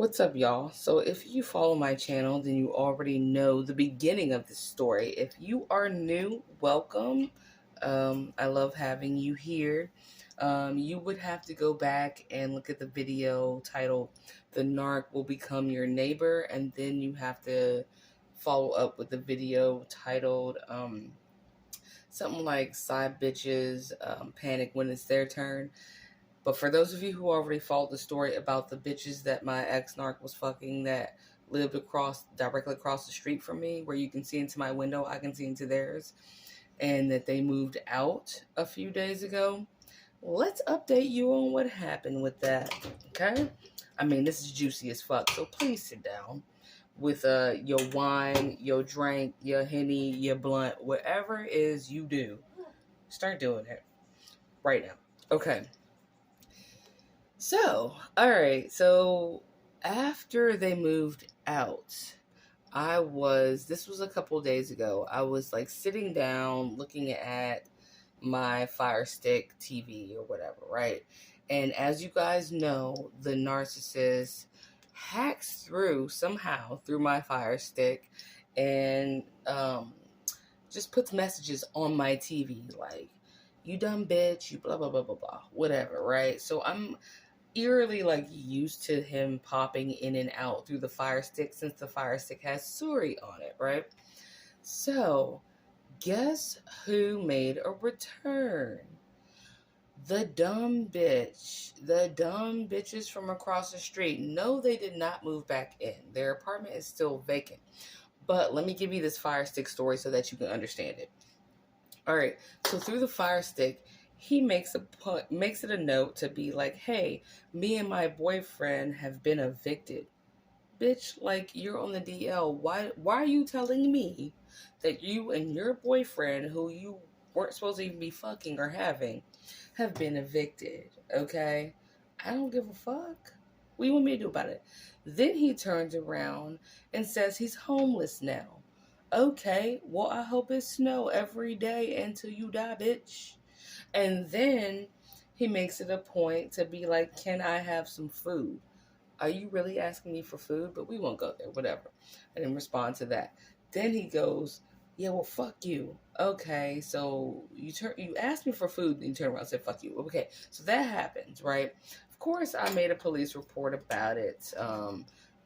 What's up, y'all? So, if you follow my channel, then you already know the beginning of the story. If you are new, welcome. I love having you here. You would have to go back and look at the video titled "The Narc Will Become Your Neighbor," and then you have to follow up with the video titled something like "Side Bitches Panic When It's Their Turn." But for those of you who already followed the story about the bitches that my ex-narc was fucking that lived directly across the street from me, where you can see into my window, I can see into theirs, and that they moved out a few days ago, let's update you on what happened with that, okay? I mean, this is juicy as fuck, so please sit down with your wine, your drink, your Henny, your blunt, whatever it is you do. Start doing it right now. Okay. So, all right. So, after they moved out, this was a couple days ago. I was like sitting down looking at my Fire Stick TV or whatever, right? And as you guys know, the narcissist hacks somehow through my Fire Stick and just puts messages on my TV like, you dumb bitch, you blah, blah, blah, blah, blah, whatever, right? So I'm eerily like used to him popping in and out through the Fire Stick since the Fire Stick has Suri on it, right? So, guess who made a return? The dumb bitch. The dumb bitches from across the street. No, they did not move back in. Their apartment is still vacant. But let me give you this Fire Stick story so that you can understand it. All right. So through the Fire Stick, he makes it a note to be like, hey, me and my boyfriend have been evicted. Bitch, like, you're on the DL. Why are you telling me that you and your boyfriend, who you weren't supposed to even be fucking or having, have been evicted? Okay? I don't give a fuck. What do you want me to do about it? Then he turns around and says he's homeless now. Okay, well, I hope it snow every day until you die, bitch. And then he makes it a point to be like, can I have some food? Are you really asking me for food? But we won't go there, whatever. I didn't respond to that. Then he goes, yeah, well, fuck you. Okay, so you asked me for food, and you turn around and said, fuck you. Okay, so that happens, right? Of course, I made a police report about it.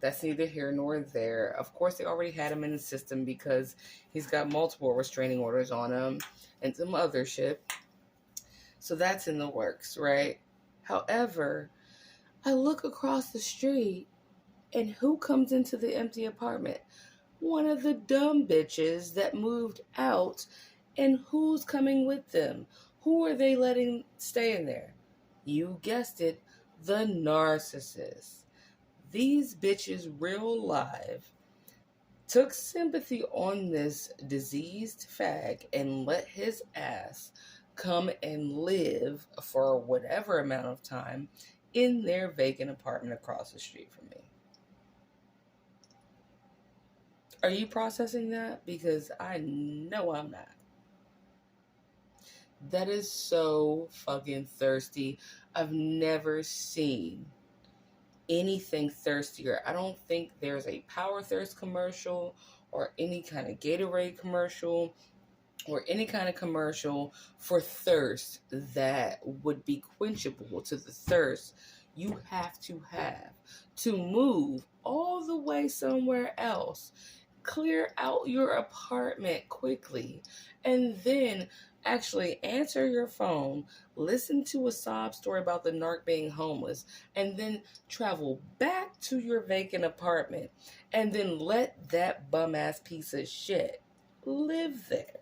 That's neither here nor there. Of course, they already had him in the system because he's got multiple restraining orders on him and some other shit. So that's in the works, right? However, I look across the street and who comes into the empty apartment? One of the dumb bitches that moved out. And who's coming with them? Who are they letting stay in there? You guessed it, the narcissist. These bitches, real live, took sympathy on this diseased fag and let his ass come and live for whatever amount of time in their vacant apartment across the street from me. Are you processing that? Because I know I'm not. That is so fucking thirsty. I've never seen anything thirstier. I don't think there's a Power Thirst commercial or any kind of Gatorade commercial or any kind of commercial for thirst that would be quenchable to the thirst you have to move all the way somewhere else, clear out your apartment quickly, and then actually answer your phone, listen to a sob story about the narc being homeless, and then travel back to your vacant apartment, and then let that bum-ass piece of shit live there.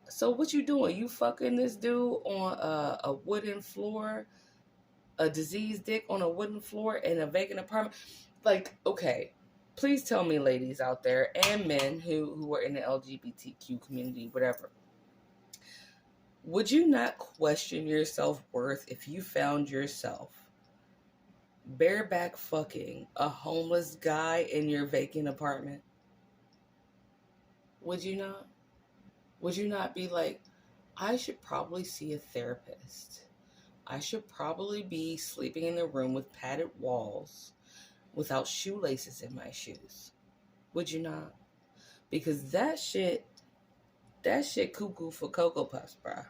So what you doing? You fucking this dude on a wooden floor, a diseased dick on a wooden floor in a vacant apartment? Like, okay, please tell me, ladies out there and men who are in the LGBTQ community, whatever, would you not question your self-worth if you found yourself bareback fucking a homeless guy in your vacant apartment? Would you not? Would you not be like, I should probably see a therapist? I should probably be sleeping in a room with padded walls without shoelaces in my shoes. Would you not? Because that shit cuckoo for Cocoa Puffs, bruh.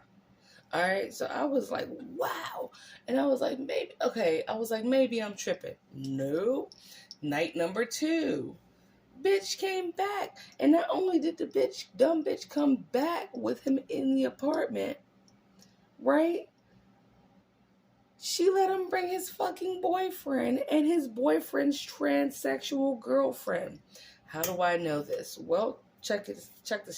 All right, so I was like, wow. And I was like, maybe I'm tripping. No. Night number 2. Bitch came back. And not only did the dumb bitch come back with him in the apartment, right? She let him bring his fucking boyfriend and his boyfriend's transsexual girlfriend. How do I know this? Well, check this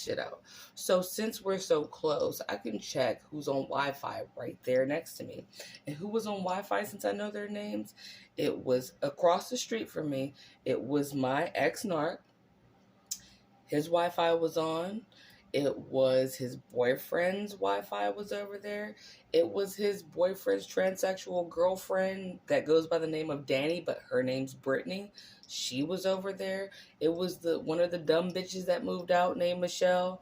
shit out. So since we're so close, I can check who's on Wi-Fi right there next to me. And who was on Wi-Fi, since I know their names? It was across the street from me. It was my ex-narc. His Wi-Fi was on. It was his boyfriend's Wi-Fi was over there. It was his boyfriend's transsexual girlfriend that goes by the name of Danny, but her name's Brittany. She was over there. It was one of the dumb bitches that moved out named Michelle.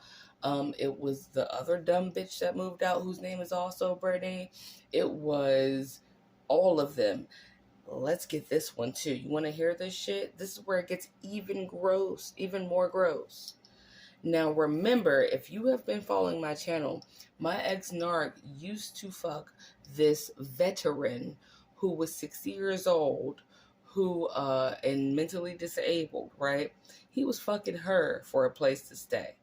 It was the other dumb bitch that moved out whose name is also Brittany. It was all of them. Let's get this one too. You want to hear this shit? This is where it gets even more gross. Now remember, if you have been following my channel, my ex-narc used to fuck this veteran who was 60 years old, who and mentally disabled, right? He was fucking her for a place to stay.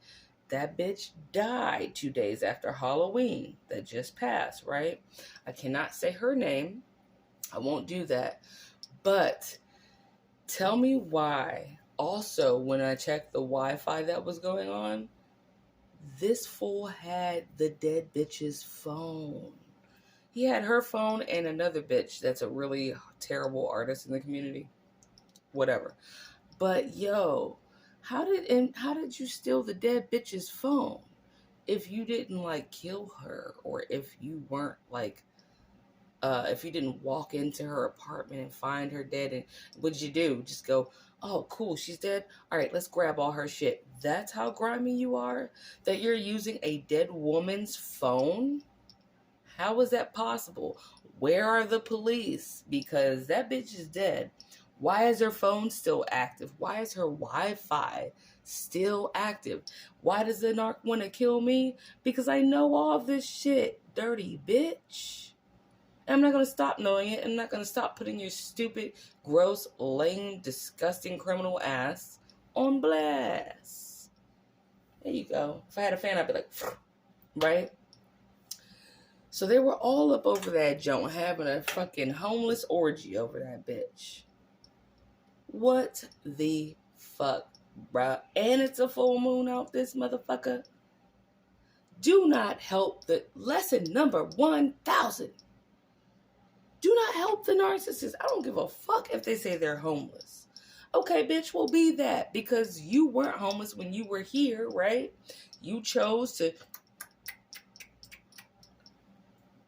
That bitch died 2 days after Halloween that just passed, right? I cannot say her name. I won't do that. But tell me why. Also, when I checked the Wi-Fi that was going on, this fool had the dead bitch's phone. He had her phone and another bitch that's a really terrible artist in the community. Whatever. But yo, how did you steal the dead bitch's phone if you didn't like kill her, or if you weren't like if you didn't walk into her apartment and find her dead? And what'd you do? Just go, oh, cool, she's dead. All right, let's grab all her shit. That's how grimy you are? That you're using a dead woman's phone? How is that possible? Where are the police? Because that bitch is dead. Why is her phone still active? Why is her Wi-Fi still active? Why does the narc want to kill me? Because I know all this shit, dirty bitch. And I'm not going to stop knowing it. I'm not going to stop putting your stupid, gross, lame, disgusting criminal ass on blast. There you go. If I had a fan, I'd be like, right? So they were all up over that joint, having a fucking homeless orgy over that bitch. What the fuck, bruh? And it's a full moon out this motherfucker. Do not help the lesson number 1000. Do not help the narcissist. I don't give a fuck if they say they're homeless. Okay, bitch, well, be that, because you weren't homeless when you were here, right? You chose to,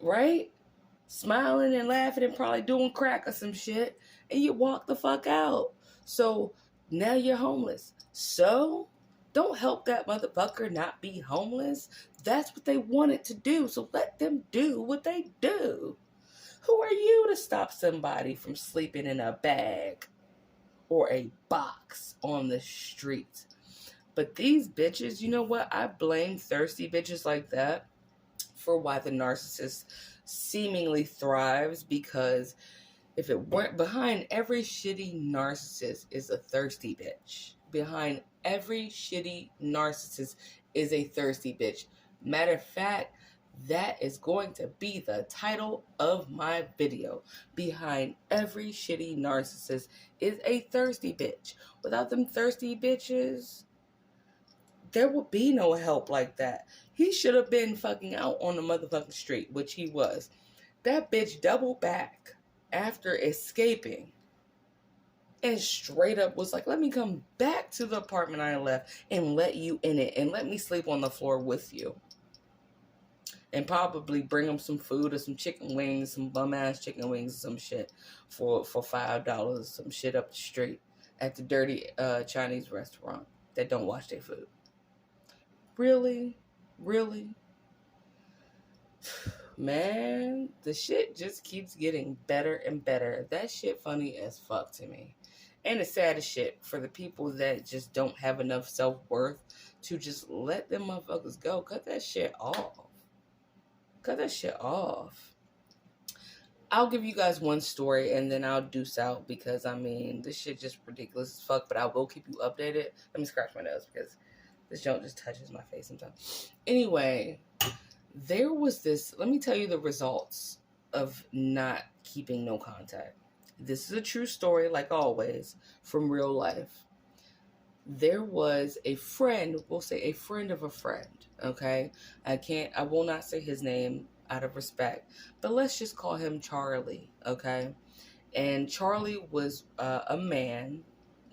right? Smiling and laughing and probably doing crack or some shit, and you walked the fuck out. So now you're homeless. So don't help that motherfucker not be homeless. That's what they wanted to do. So let them do what they do. Who are you to stop somebody from sleeping in a bag or a box on the street? But these bitches, you know what? I blame thirsty bitches like that for why the narcissist seemingly thrives, because if it weren't, behind every shitty narcissist is a thirsty bitch. Behind every shitty narcissist is a thirsty bitch. Matter of fact, that is going to be the title of my video. Behind every shitty narcissist is a thirsty bitch. Without them thirsty bitches, there will be no help like that. He should have been fucking out on the motherfucking street, which he was. That bitch doubled back after escaping and straight up was like, let me come back to the apartment I left and let you in it and let me sleep on the floor with you. And probably bring them some food or some chicken wings, some bum-ass chicken wings or some shit for $5, some shit up the street at the dirty Chinese restaurant that don't wash their food. Really? Really? Man, the shit just keeps getting better and better. That shit funny as fuck to me. And it's sad as shit for the people that just don't have enough self-worth to just let them motherfuckers go. Cut that shit off. Cut that shit off. I'll give you guys one story and then I'll deuce out because, I mean, this shit just ridiculous as fuck, but I will keep you updated. Let me scratch my nose because this joint just touches my face sometimes. Anyway, there was this, let me tell you the results of not keeping no contact. This is a true story, like always, from real life. There was a friend, we'll say a friend of a friend, okay? I will not say his name out of respect, but let's just call him Charlie, okay? And Charlie was a man,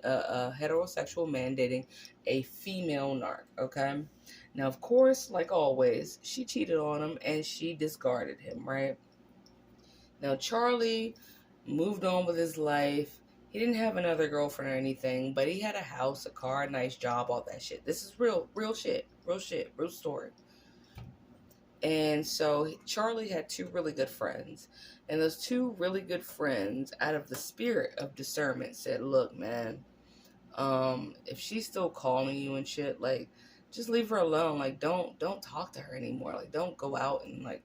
a heterosexual man dating a female narc, okay? Now, of course, like always, she cheated on him and she discarded him, right? Now, Charlie moved on with his life. He didn't have another girlfriend or anything, but he had a house, a car, a nice job, all that shit. This is real shit, real story. And so Charlie had two really good friends. And those two really good friends, out of the spirit of discernment, said, look, man, if she's still calling you and shit, like, just leave her alone. Like, don't talk to her anymore. Like, don't go out and, like,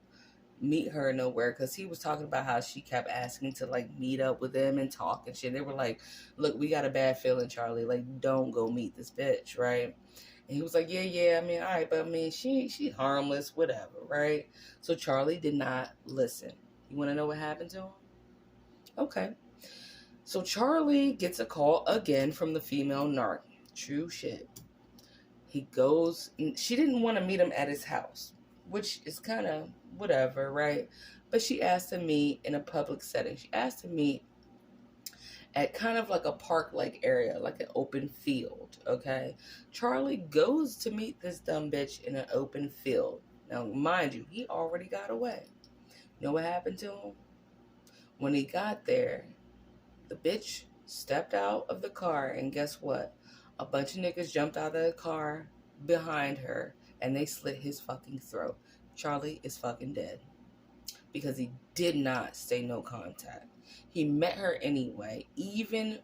meet her nowhere. Because he was talking about how she kept asking to, like, meet up with him and talk and shit. They were like, look, we got a bad feeling, Charlie. Like, don't go meet this bitch, right? And he was like, yeah, I mean, all right, but I mean, she harmless, whatever, right? So Charlie did not listen. You want to know what happened to him? Okay. So Charlie gets a call again from the female narc. True shit. He goes, she didn't want to meet him at his house, which is kind of whatever, right? But she asked to meet in a public setting. She asked to meet at kind of like a park-like area, like an open field, okay? Charlie goes to meet this dumb bitch in an open field. Now, mind you, he already got away. You know what happened to him? When he got there, the bitch stepped out of the car, and guess what? A bunch of niggas jumped out of the car behind her, and they slit his fucking throat. Charlie is fucking dead. Because he did not stay no contact. He met her anyway, even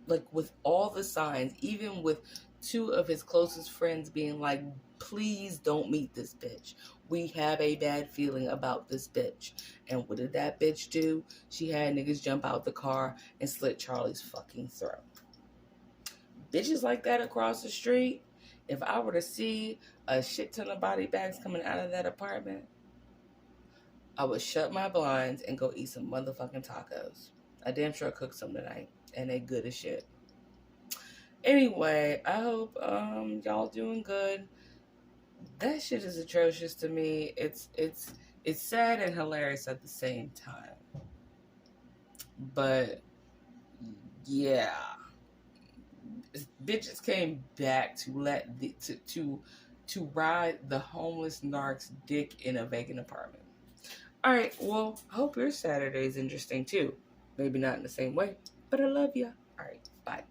like with all the signs, even with two of his closest friends being like, please don't meet this bitch. We have a bad feeling about this bitch. And what did that bitch do? She had niggas jump out the car and slit Charlie's fucking throat. Bitches like that across the street, if I were to see a shit ton of body bags coming out of that apartment, I would shut my blinds and go eat some motherfucking tacos. I damn sure cooked some tonight, and they good as shit. Anyway, I hope y'all doing good. That shit is atrocious to me. It's sad and hilarious at the same time. But yeah, bitches came back to ride the homeless narc's dick in a vacant apartment. All right, well, I hope your Saturday is interesting too. Maybe not in the same way, but I love you. All right, bye.